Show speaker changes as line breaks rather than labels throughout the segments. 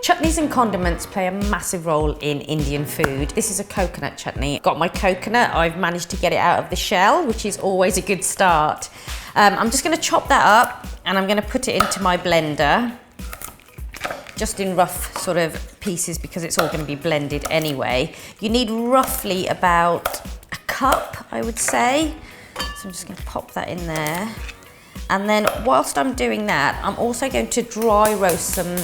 Chutneys and condiments play a massive role in Indian food. This is a coconut chutney. Got my coconut, I've managed to get it out of the shell, which is always a good start. I'm just gonna chop that up and I'm gonna put it into my blender, just in rough sort of pieces because it's all gonna be blended anyway. You need roughly about a cup, I would say. So I'm just gonna pop that in there. And then whilst I'm doing that, I'm also going to dry roast some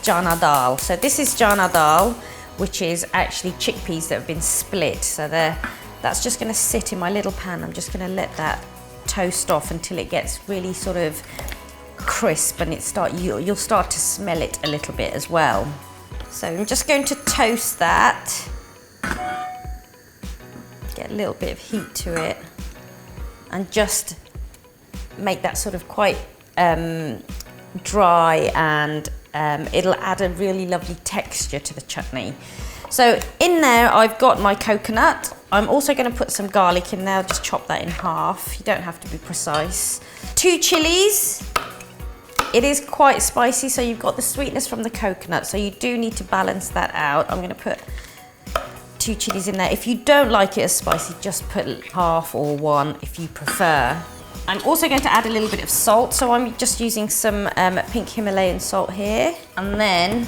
chana dal. So this is chana dal, which is actually chickpeas that have been split. So that's just gonna sit in my little pan. I'm just gonna let that toast off until it gets really sort of crisp and you'll start to smell it a little bit as well. So I'm just going to toast that. Get a little bit of heat to it and just make that sort of quite dry, and it'll add a really lovely texture to the chutney. So in there I've got my coconut. I'm also going to put some garlic in there. I'll just chop that in half. You don't have to be precise. 2 chillies. It is quite spicy, so you've got the sweetness from the coconut, so you do need to balance that out. I'm going to put 2 chillies in there. If you don't like it as spicy, just put half or 1 if you prefer. I'm also going to add a little bit of salt, so I'm just using some pink Himalayan salt here, and then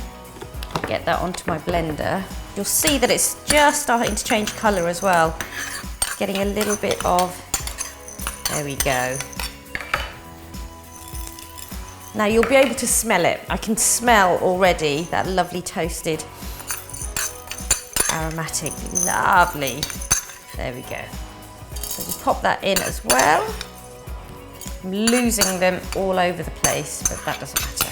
get that onto my blender. You'll see that it's just starting to change colour as well. Getting a little bit of, there we go. Now you'll be able to smell it. I can smell already that lovely toasted, aromatic, lovely. There we go. So just pop that in as well. I'm losing them all over the place, but that doesn't matter.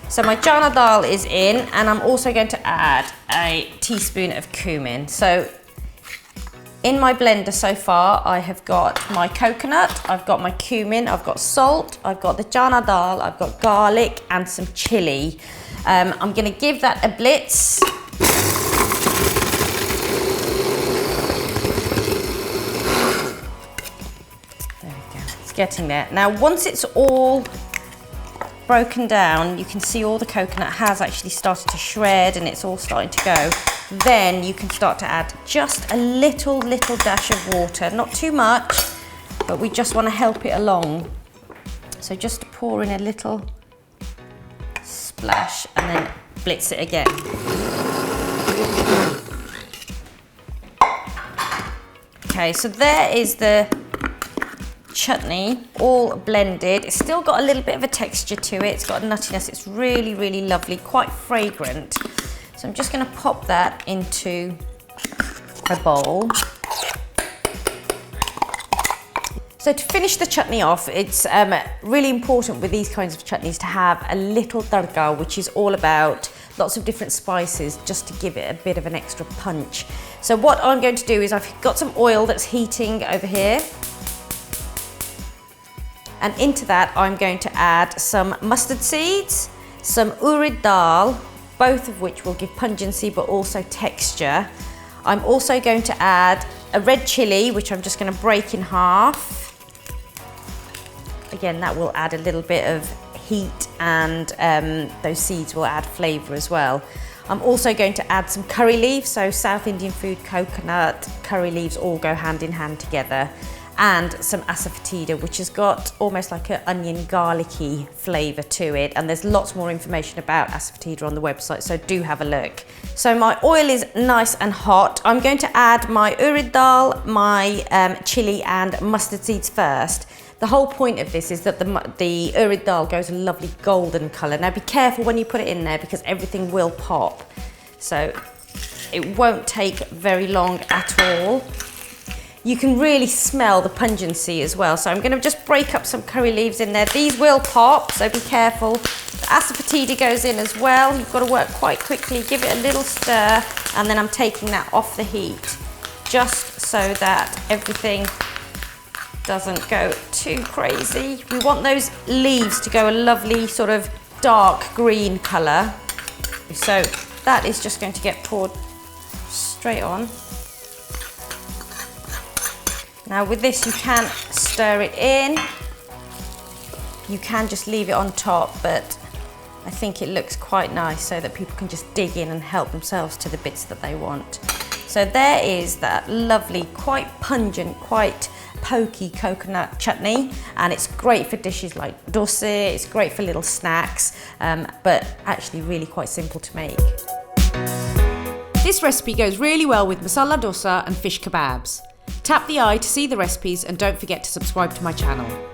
So my chana dal is in, and I'm also going to add a teaspoon of cumin. So in my blender so far, I have got my coconut, I've got my cumin, I've got salt, I've got the chana dal, I've got garlic and some chilli. I'm going to give that a blitz. Getting there. Now once it's all broken down, you can see all the coconut has actually started to shred and it's all starting to go. Then you can start to add just a little dash of water, not too much, but we just want to help it along. So just pour in a little splash and then blitz it again. Okay, so there is the chutney all blended. It's still got a little bit of a texture to it. It's got a nuttiness. It's really lovely, quite fragrant. So I'm just going to pop that into a bowl. So to finish the chutney off, it's really important with these kinds of chutneys to have a little tadka, which is all about lots of different spices just to give it a bit of an extra punch. So what I'm going to do is I've got some oil that's heating over here. And into that, I'm going to add some mustard seeds, some urid dal, both of which will give pungency but also texture. I'm also going to add a red chilli, which I'm just going to break in half. Again, that will add a little bit of heat, and those seeds will add flavour as well. I'm also going to add some curry leaves, so South Indian food, coconut, curry leaves all go hand in hand together. And some asafoetida, which has got almost like an onion garlicky flavour to it. And there's lots more information about asafoetida on the website, so do have a look. So my oil is nice and hot. I'm going to add my urid dal, my chilli and mustard seeds first. The whole point of this is that the urid dal goes a lovely golden colour. Now be careful when you put it in there because everything will pop. So it won't take very long at all. You can really smell the pungency as well. So I'm going to just break up some curry leaves in there. These will pop, so be careful. The asafoetida goes in as well. You've got to work quite quickly. Give it a little stir, and then I'm taking that off the heat, just so that everything doesn't go too crazy. We want those leaves to go a lovely sort of dark green colour. So that is just going to get poured straight on. Now with this, you can stir it in. You can just leave it on top, but I think it looks quite nice so that people can just dig in and help themselves to the bits that they want. So there is that lovely, quite pungent, quite pokey coconut chutney, and it's great for dishes like dosa, it's great for little snacks, but actually really quite simple to make.
This recipe goes really well with masala dosa and fish kebabs. Tap the eye to see the recipes and don't forget to subscribe to my channel.